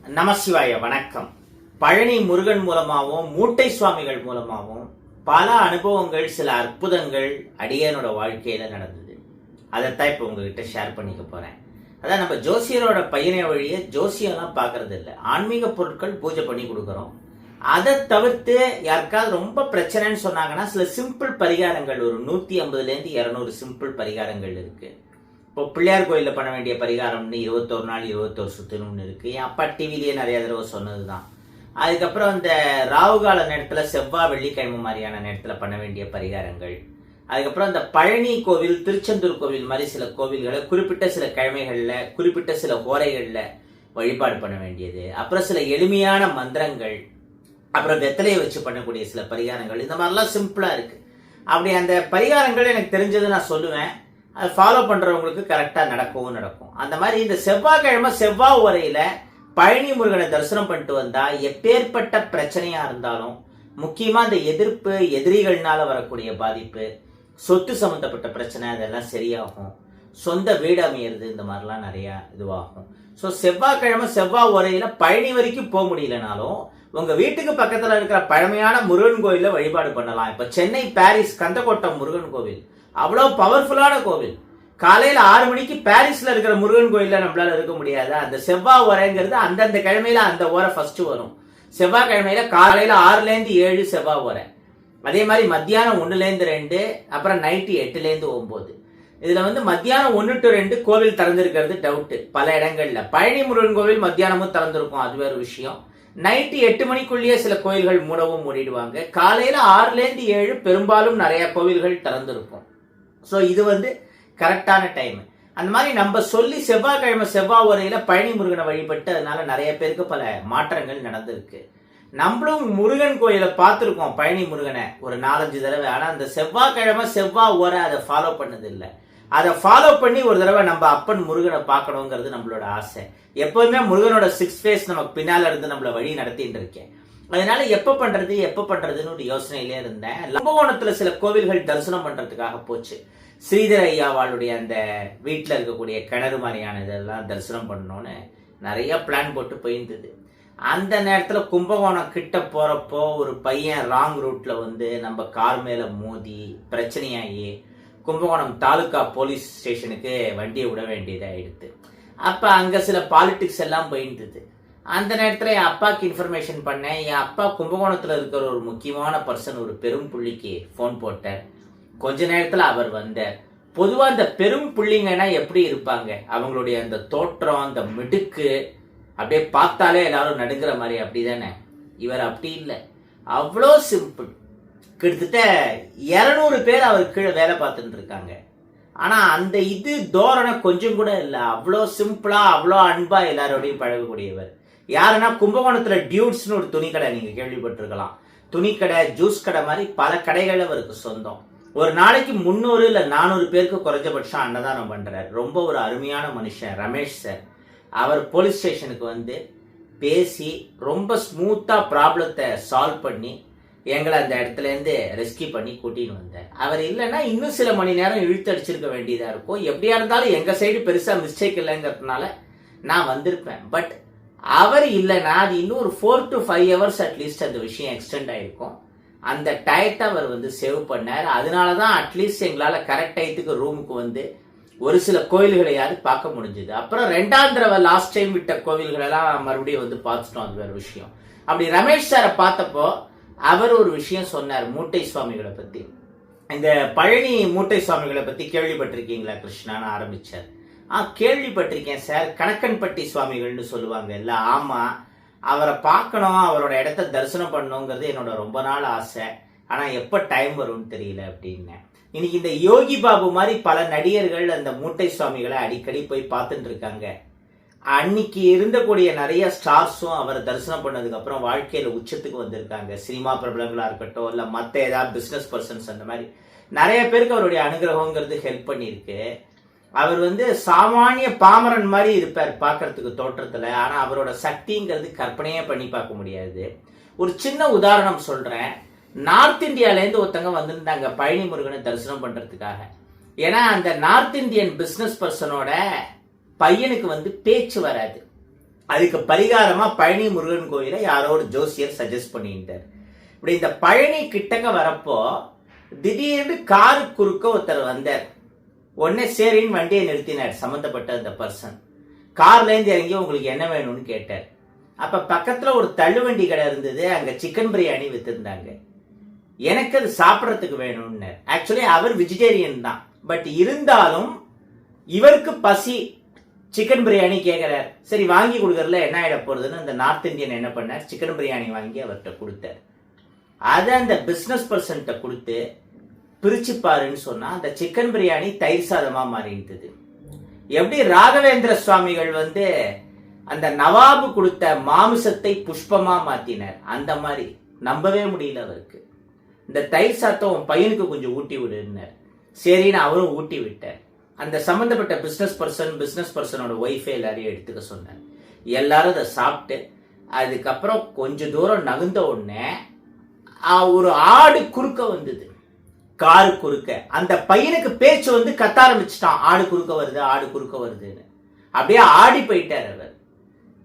நமசிவாய வணக்கம். பழனி முருகன் மூலமாகவும் மூட்டை சுவாமிகள் மூலமாகவும் பல அனுபவங்கள், சில அற்புதங்கள் அடியனோட வாழ்க்கையில நடந்தது. அதைத்தான் இப்ப உங்ககிட்ட ஷேர் பண்ணிக்க போறேன். அதான் நம்ம ஜோசியரோட பையனை வழியே ஜோசியெல்லாம் பாக்குறது இல்லை, ஆன்மீக பொருட்கள் பூஜை பண்ணி கொடுக்கறோம். அதை தவிர்த்து யாருக்காவது ரொம்ப பிரச்சனைன்னு சொன்னாங்கன்னா சில சிம்பிள் பரிகாரங்கள், ஒரு 150 to 200 சிம்பிள் பரிகாரங்கள் இருக்கு. இப்போ பிள்ளையார் கோயிலில் பண்ண வேண்டிய பரிகாரம்னு 21 நாள் 21 சுத்தணும்னு இருக்கு. என் அப்பா டிவிலேயே நிறைய தடவை சொன்னது தான். அதுக்கப்புறம் இந்த ராகுகால நேரத்தில் செவ்வாய் வெள்ளிக்கிழமை மாதிரியான நேரத்தில் பண்ண வேண்டிய பரிகாரங்கள். அதுக்கப்புறம் இந்த பழனி கோவில், திருச்செந்தூர் கோவில் மாதிரி சில கோவில்களை குறிப்பிட்ட சில கிழமைகளில், குறிப்பிட்ட சில ஹோரைகளில் வழிபாடு பண்ண வேண்டியது. அப்புறம் சில எளிமையான மந்திரங்கள், அப்புறம் வெத்தலையை வச்சு பண்ணக்கூடிய சில பரிகாரங்கள். இந்த மாதிரிலாம் சிம்பிளாக இருக்கு. அப்படி அந்த பரிகாரங்கள் எனக்கு தெரிஞ்சது நான் சொல்லுவேன். அதை ஃபாலோ பண்றவங்களுக்கு கரெக்டா நடக்கும். அந்த மாதிரி இந்த செவ்வாய்க்கிழமை செவ்வாய் உரையில பழனி முருகனை தரிசனம் பண்ணிட்டு வந்தா எப்பேற்பட்ட பிரச்சனையா இருந்தாலும், முக்கியமா இந்த எதிர்ப்பு, எதிரிகள்னால வரக்கூடிய பாதிப்பு, சொத்து சம்பந்தப்பட்ட பிரச்சனை, அதெல்லாம் சரியாகும். சொந்த வீடு அமையிறது, இந்த மாதிரிலாம் நிறைய இதுவாகும். ஸோ செவ்வாய்க்கிழமை செவ்வாய் உரையில பழனி வரைக்கும் போக முடியலனாலும் உங்க வீட்டுக்கு பக்கத்துல இருக்கிற பழமையான முருகன் கோயில வழிபாடு பண்ணலாம். இப்ப சென்னை பாரிஸ் கந்தக்கோட்டம் முருகன் கோவில் அவ்வளவு பவர்ஃபுல்லான கோவில். காலையில 6 மணிக்கு பாரிஸ்ல இருக்கிற முருகன் கோயில்ல நம்மளால இருக்க முடியாது. அந்த செவ்வாய் உரைங்கிறது அந்தந்த கிழமையில அந்த ஓரை ஃபர்ஸ்ட் வரும். செவ்வாய்க்கிழமையில காலையில 6 to 7 செவ்வாய் உரை. அதே மாதிரி மத்தியானம் 1 to 2, அப்புறம் நைட்டு 8 to 9. இதுல மத்தியானம் 1 to 2 கோவில் திறந்திருக்கிறது டவுட் பல இடங்கள்ல. பழனி முருகன் கோவில் மத்தியானமும் திறந்திருக்கும், அது வேற விஷயம். நைட்டு 8 மணிக்குள்ளேயே சில கோயில்கள் மூடிடுவாங்க. காலையில 6 to 7 பெரும்பாலும் நிறைய கோவில்கள் திறந்திருக்கும். ஸோ இது கரெக்டான டைம். அந்த மாதிரி நம்ம சொல்லி செவ்வாய்க்கிழமை செவ்வாய் உரையில பழனி முருகனை வழிபட்டு அதனால நிறைய பேருக்கு பல மாற்றங்கள் நடந்திருக்கு. நம்மளும் முருகன் கோயிலை பார்த்துருக்கோம், பழனி முருகனை ஒரு 4-5 தடவை. ஆனா அந்த செவ்வாய்க்கிழமை செவ்வாய் உரை அதை ஃபாலோ பண்ணது இல்லை. அதை ஃபாலோ பண்ணி ஒரு தடவை நம்ம அப்பன் முருகனை பார்க்கணுங்கிறது நம்மளோட ஆசை. எப்பவுமே முருகனோட 6 ஃபேஸ் நமக்கு பின்னால இருந்து நம்மள வழி நடத்திட்டு இருக்கேன். அதனால எப்ப பண்றதுன்னு ஒரு யோசனையிலே இருந்தேன். கும்பகோணத்துல சில கோவில்கள் தரிசனம் பண்றதுக்காக போச்சு. ஸ்ரீதர் ஐயாவாளுடைய அந்த வீட்டுல இருக்கக்கூடிய கிணறு மாதிரியான இதெல்லாம் தரிசனம் பண்ணணும்னு நிறைய பிளான் போட்டு போயிருந்தது. அந்த நேரத்துல கும்பகோணம் கிட்ட போறப்போ ஒரு பையன் ராங் ரூட்ல நம்ம கார் மேல மோதி பிரச்சனையாகி கும்பகோணம் தாலுகா போலீஸ் ஸ்டேஷனுக்கு வண்டியை விட வேண்டியதாயிடுது. அப்ப அங்க சில பாலிடிக்ஸ் எல்லாம் போயிருந்தது. அந்த நேரத்துல என் அப்பாவுக்கு இன்ஃபர்மேஷன் பண்ணேன். என் அப்பா கும்பகோணத்துல இருக்கிற ஒரு முக்கியமான பர்சன், ஒரு பெரும் புள்ளிக்கு போன் போட்டார். கொஞ்ச நேரத்துல அவர் வந்தார். பொதுவா இந்த பெரும் புள்ளிங்கன்னா எப்படி இருப்பாங்க, அவங்களுடைய அந்த தோற்றம், அந்த மிடுக்கு, அப்படியே பார்த்தாலே எல்லாரும் நடுங்கிற மாதிரி, அப்படிதானே? இவர் அப்படி இல்லை, அவ்வளோ சிம்பிள். கிட்டத்தட்ட 200 பேர் அவர் கீழே வேலை பார்த்துட்டு இருக்காங்க. ஆனா அந்த தோரணை கொஞ்சம் கூட இல்லை. அவ்வளோ சிம்பிளா, அவ்வளோ அன்பா எல்லாரோடையும் பழகக்கூடியவர். யாருன்னா கும்பகோணத்துல டியூட்ஸ்னு ஒரு துணிக்கடை நீங்க கேள்விப்பட்டிருக்கலாம். துணிக்கடை, ஜூஸ் கடை மாதிரி பல கடைகள் அவருக்கு சொந்தம். ஒரு நாளைக்கு 300 to 400 பேருக்கு குறைஞ்சபட்சம் அன்னதானம் பண்றாரு. ரொம்ப ஒரு அருமையான மனுஷன் ரமேஷ் சார். அவர் போலீஸ் ஸ்டேஷனுக்கு பேசி ரொம்ப ஸ்மூத்தா ப்ராப்ளத்தை சால்வ் பண்ணி எங்களை அந்த இடத்துல இருந்து ரெஸ்கியூ பண்ணி கூட்டின்னு வந்தார். அவர் இல்லைன்னா இன்னும் சில மணி நேரம் இழுத்து அடிச்சிருக்க வேண்டியதா இருக்கும். எப்படியா இருந்தாலும் எங்க சைடு பெருசா மிஸ்டேக் இல்லைங்கிறதுனால நான் வந்திருப்பேன். பட் அவர் இல்லைன்னா அது இன்னும் ஒரு 4 to 5 hours அட்லீஸ்ட் அந்த விஷயம் எக்ஸ்டெண்ட் ஆயிருக்கும். அந்த டயத்தை அவர் சேவ் பண்ணார். அதனாலதான் அட்லீஸ்ட் எங்களால கரெக்ட் டயத்துக்கு ரூமுக்கு ஒரு சில கோயில்களையாவது பார்க்க முடிஞ்சது. அப்புறம் 2ஆம் தடவை லாஸ்ட் டைம் விட்ட கோவில்கள் எல்லாம் மறுபடியும் பார்த்துட்டோம், அது வேற விஷயம். அப்படி ரமேஷ் சாரை பார்த்தப்போ அவர் ஒரு விஷயம் சொன்னார், மூட்டை சுவாமிகளை பத்தி. இந்த பழனி மூட்டை சுவாமிகளை பத்தி கேள்விப்பட்டிருக்கீங்களா கிருஷ்ணான்னு ஆரம்பிச்சார். கேள்விப்பட்டிருக்கேன் சார், கணக்கன்பட்டி சுவாமிகள்னு சொல்லுவாங்க இல்ல? ஆமா, அவரை பார்க்கணும், அவரோட இடத்த தரிசனம் பண்ணணுங்கிறது என்னோட ரொம்ப நாள் ஆசை. ஆனா எப்ப டைம் வரும்னு தெரியல அப்படின்னு. இன்னைக்கு இந்த யோகி பாபு மாதிரி பல நடிகர்கள் அந்த மூட்டை சுவாமிகளை அடிக்கடி போய் பார்த்துட்டு இருக்காங்க. அன்னைக்கு இருந்தக்கூடிய நிறைய ஸ்டார்ஸும் அவரை தரிசனம் பண்ணதுக்கு அப்புறம் வாழ்க்கையில உச்சத்துக்கு வந்திருக்காங்க. சினிமா பிரபலங்களா இருக்கட்டும், இல்ல மத்த ஏதாவது பிசினஸ் பர்சன்ஸ், அந்த மாதிரி நிறைய பேருக்கு அவருடைய அனுகிரகங்கிறது ஹெல்ப் பண்ணிருக்கு. அவர் சாமானிய பாமரன் மாதிரி இருப்பார் பார்க்கறதுக்கு தோற்றத்துல. ஆனா அவரோட சக்திங்கிறது கற்பனையே பண்ணி பார்க்க முடியாது. ஒரு சின்ன உதாரணம் சொல்றேன். நார்த் இந்தியால இருந்து ஒருத்தங்க வந்திருந்தாங்க பழனி முருகனை தரிசனம் பண்றதுக்காக. ஏன்னா அந்த நார்த் இந்தியன் பிசினஸ் பர்சனோட பையனுக்கு பேச்சு வராது. அதுக்கு பரிகாரமா பழனி முருகன் கோயிலை யாரோ ஒரு ஜோசியர் சஜஸ்ட் பண்ணிட்டார். இப்படி இந்த பழனி கிட்டக்க வரப்போ திடீர்னு காரு குறுக்க ஒருத்தர் வந்தார். உடனே சரின்னு வண்டியை நிறுத்தினார் சம்பந்தப்பட்ட அந்த பர்சன். கார்ல இருந்து இறங்கி உங்களுக்கு என்ன வேணும்னு கேட்டார். அப்ப பக்கத்துல ஒரு தள்ளுவண்டி கடை இருந்தது, அங்க சிக்கன் பிரியாணி வித்திருந்தாங்க. எனக்கு அது சாப்பிட்றதுக்கு வேணும்னு. ஆக்சுவலி அவர் வெஜிடேரியன் தான், பட் இருந்தாலும் இவருக்கு பசி, சிக்கன் பிரியாணி கேட்கிறார். சரி வாங்கி கொடுக்கறதுல என்ன ஆயிட போறதுன்னு அந்த நார்த் இந்தியன் என்ன பண்ணார், சிக்கன் பிரியாணி வாங்கி அவர்கிட்ட கொடுத்தார். அதை அந்த பிசினஸ் பர்சன்ட்ட கொடுத்து பிரிச்சு பாருன்னு சொன்னா அந்த சிக்கன் பிரியாணி தயிர் சாதமா மாறிடுது. எப்படி ராகவேந்திர சுவாமிகள் அந்த நவாபு கொடுத்த மாமிசத்தை புஷ்பமா மாத்தினார், அந்த மாதிரி நம்பவே முடியல அவருக்கு. இந்த தயிர் சாத்தம் உன் பையனுக்கு கொஞ்சம் ஊட்டி விடுனார். சரின்னு அவரும் ஊட்டி விட்டார். அந்த சம்பந்தப்பட்ட பிசினஸ் பர்சனோட ஒய்ஃபே எல்லாரையும் எடுத்துக்க சொன்னார். எல்லாரும் அதை சாப்பிட்டு அதுக்கப்புறம் கொஞ்சம் தூரம் நகுந்த உடனே ஒரு ஆடு குறுக்க வந்தது, காரு குறுக்க. அந்த பையனுக்கு பேச்சு கத்த ஆரம்பிச்சுட்டான், ஆடு குறுக்க வருது, ஆடு குறுக்க வருதுன்னு. அப்படியே ஆடி போயிட்டார் அவர்.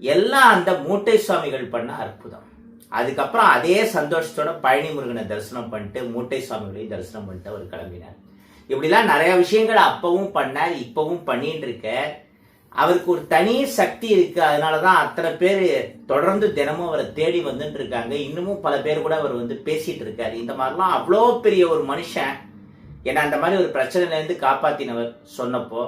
எல்லாம் அந்த மூட்டை சுவாமிகள் பண்ண அற்புதம். அதுக்கப்புறம் அதே சந்தோஷத்தோட பழனி முருகனை தரிசனம் பண்ணிட்டு மூட்டை சுவாமிகளையும் தரிசனம் பண்ணிட்டு அவர் கிளம்பினார். இப்படிலாம் நிறைய விஷயங்கள் அப்பவும் பண்ணார், இப்பவும் பண்ணிட்டு இருக்க. அவருக்கு ஒரு தனி சக்தி இருக்கு. அதனாலதான் அத்தனை பேர் தொடர்ந்து தினமும் அவரை தேடி வந்துட்டு இருக்காங்க. இன்னமும் பல பேர் கூட அவர் பேசிட்டு இருக்காரு. இந்த மாதிரிலாம் அவ்வளோ பெரிய ஒரு மனுஷன் ஏன்னா அந்த மாதிரி ஒரு பிரச்சனையில இருந்து காப்பாத்தினவர் சொன்னப்போ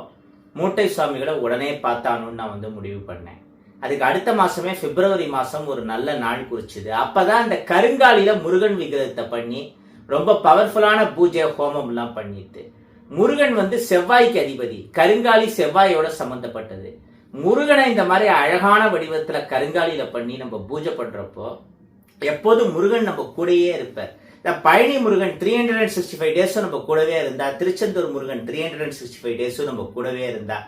மூட்டை சுவாமிகளை உடனே பார்த்தானுன்னு நான் முடிவு பண்ணேன். அதுக்கு அடுத்த மாசமே பிப்ரவரி மாசம் ஒரு நல்ல நாள் குறிச்சுது. அப்பதான் அந்த கருங்காலில முருகன் விக்கிரகத்தை பண்ணி ரொம்ப பவர்ஃபுல்லான பூஜை ஹோமம் எல்லாம் பண்ணிட்டு, முருகன் செவ்வாய்க்கு அதிபதி, கருங்காலி செவ்வாயோட சம்பந்தப்பட்டது. முருகனை இந்த மாதிரி அழகான வடிவத்துல கருங்காலில பண்ணி நம்ம பூஜை பண்றப்போ எப்போதும் முருகன் நம்ம கூடயே இருப்பார். பழனி முருகன் 365 டேஸும் நம்ம கூடவே இருந்தா, திருச்செந்தூர் முருகன் 365 டேஸும் நம்ம கூடவே இருந்தா,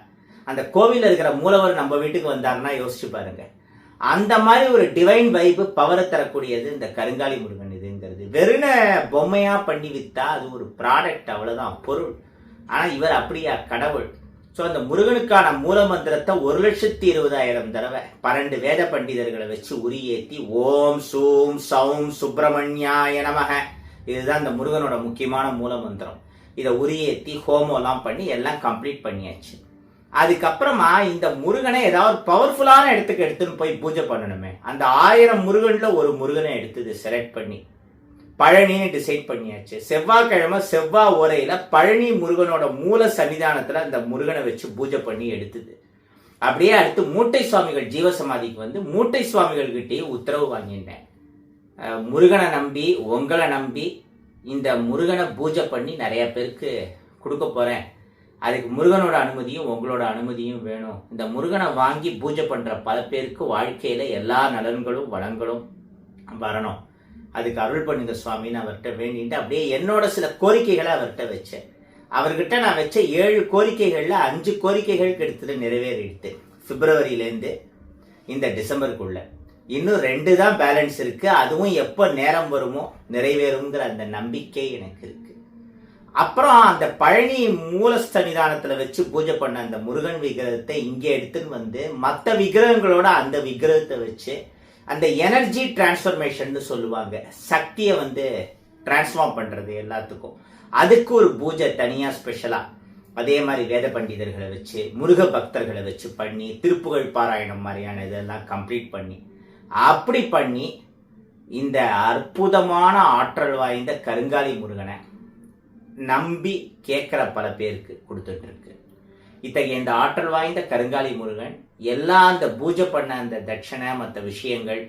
அந்த கோவில இருக்கிற மூலவர் நம்ம வீட்டுக்கு வந்தாருன்னா யோசிச்சு பாருங்க. அந்த மாதிரி ஒரு டிவைன் வைப்பு பவரை தரக்கூடியது இந்த கருங்காலி முருகன் இதுங்கிறது. வெறும் பொம்மையா பண்ணி வித்தா அது ஒரு ப்ராடக்ட், அவ்வளவுதான் பொருள். ஆனா இவர் அப்படியா கடவுள். சோ அந்த முருகனுக்கான மூல மந்திரத்தை 1,20,000 தடவை 12 வேத பண்டிதர்களை வச்சு உரியேத்தி ஓம் சூம் சௌம் சுப்பிரமணியாய நமக, இதுதான் இந்த முருகனோட முக்கியமான மூல மந்திரம். இதை உரியேத்தி ஹோமம் எல்லாம் பண்ணி எல்லாம் கம்ப்ளீட் பண்ணியாச்சு. அதுக்கப்புறமா இந்த முருகனை ஏதாவது பவர்ஃபுல்லான இடத்துக்கு எடுத்துன்னு போய் பூஜை பண்ணணுமே. அந்த 1000 முருகன்ல ஒரு முருகனை எடுத்தது செலக்ட் பண்ணி பழனின்னு டிசைட் பண்ணியாச்சு. செவ்வாய்க்கிழமை செவ்வாய் ஓரையில பழனி முருகனோட மூல சன்னிதானத்துல அந்த முருகனை வச்சு பூஜை பண்ணி எடுத்தது. அப்படியே அடுத்து மூட்டை சுவாமிகள் ஜீவசமாதிக்கு மூட்டை சுவாமிகள் கிட்டேயே உத்தரவு வாங்கிட்டேன். முருகனை நம்பி உங்களை நம்பி இந்த முருகனை பூஜை பண்ணி நிறைய பேருக்கு கொடுக்க போறேன். அதுக்கு முருகனோட அனுமதியும் உங்களோட அனுமதியும் வேணும். இந்த முருகனை வாங்கி பூஜை பண்ற பல பேருக்கு வாழ்க்கையில எல்லா நலன்களும் வளங்களும் வரணும். அதுக்கு அருள் பண்ணுங்க சுவாமின்னு அவர்கிட்ட வேண்டிட்டு அப்படியே என்னோட சில கோரிக்கைகளை அவர்கிட்ட வச்சேன். அவர்கிட்ட நான் வச்ச 7 கோரிக்கைகள்ல 5 கோரிக்கைகள் கிட்டத்தட்ட நிறைவேறிடுது பிப்ரவரியிலேருந்து இந்த டிசம்பருக்குள்ள. இன்னும் 2 தான் பேலன்ஸ் இருக்கு. அதுவும் எப்போ நேரம் வருமோ நிறைவேறுங்கிற அந்த நம்பிக்கை எனக்கு இருக்கு. அப்புறம் அந்த பழனி மூலஸ்தனிதானத்துல வச்சு பூஜை பண்ண அந்த முருகன் விக்கிரகத்தை இங்கே எடுத்துன்னு மற்ற விக்கிரகங்களோட அந்த விக்கிரகத்தை வச்சு அந்த எனர்ஜி டிரான்ஸ்பர்மேஷன் சொல்லுவாங்க, சக்தியை டிரான்ஸ்ஃபார்ம் பண்றது எல்லாத்துக்கும், அதுக்கு ஒரு பூஜை தனியா ஸ்பெஷலா அதே மாதிரி வேத பண்டிதர்களை வச்சு முருக பக்தர்களை வச்சு பண்ணி திருப்புகழ் பாராயணம் மாதிரியான இதெல்லாம் கம்ப்ளீட் பண்ணி அப்படி பண்ணி இந்த அற்புதமான ஆற்றல் வாய்ந்த கருங்காலி முருகனை நம்பி கேட்கிற பல பேருக்கு கொடுத்துட்டு இருக்கு. இத்தகைய இந்த ஆற்றல் வாய்ந்த கருங்காலி முருகன் எல்லா அந்த பூஜை பண்ண அந்த தட்சணை மற்ற விஷயங்கள்,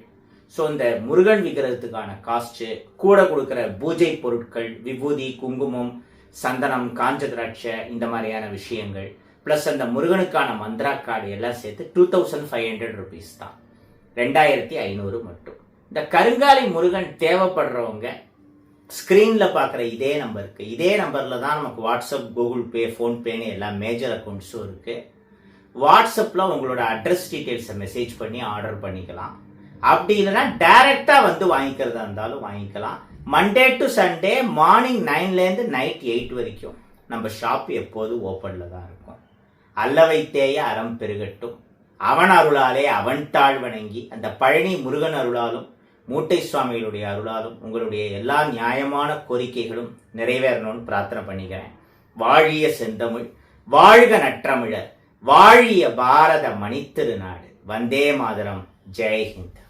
ஸோ இந்த முருகன் விக்கிரகத்துக்கான காஸ்ட், கூட கொடுக்குற பூஜை பொருட்கள், விபூதி, குங்குமம், சந்தனம், காஞ்ச திராட்சை, இந்த மாதிரியான விஷயங்கள், பிளஸ் அந்த முருகனுக்கான மந்திரா கார்டு எல்லாம் சேர்த்து 2500 rupees தான், 2500 மட்டும். இந்த கருங்காலி முருகன் தேவைப்படுறவங்க ஸ்கிரீன்ல பார்க்குற இதே நம்பருக்கு, இதே நம்பர்ல தான் நமக்கு வாட்ஸ்அப், கூகுள் பே, ஃபோன்பேன்னு எல்லா மேஜர் அக்கௌண்ட்ஸும் இருக்கு. வாட்ஸ்அப்ல உங்களோட அட்ரஸ் டீட்டெயில்ஸை மெசேஜ் பண்ணி ஆர்டர் பண்ணிக்கலாம். அப்படி இல்லைன்னா டைரக்டா வாங்கிக்கிறதா இருந்தாலும் வாங்கிக்கலாம். மண்டே டு சண்டே மார்னிங் 9லேருந்து நைட் 8 வரைக்கும் நம்ம ஷாப் எப்போதும் ஓப்பன்ல தான் இருக்கும். அல்ல வைத்தேய அறம் பெருகட்டும், அவன் அருளாலே அவன் தாழ் வணங்கி அந்த பழனி முருகன் அருளாலும் மூட்டை சுவாமிகளுடைய அருளாலும் உங்களுடைய எல்லா நியாயமான கோரிக்கைகளும் நிறைவேறணும்னு பிரார்த்தனை பண்ணிக்கிறேன். வாழிய செந்தமிழ், வாழ்க நற்றமிழர், வாழிய பாரத மணித்திருநாடு. வந்தே மாதரம். ஜெய் ஹிந்த்.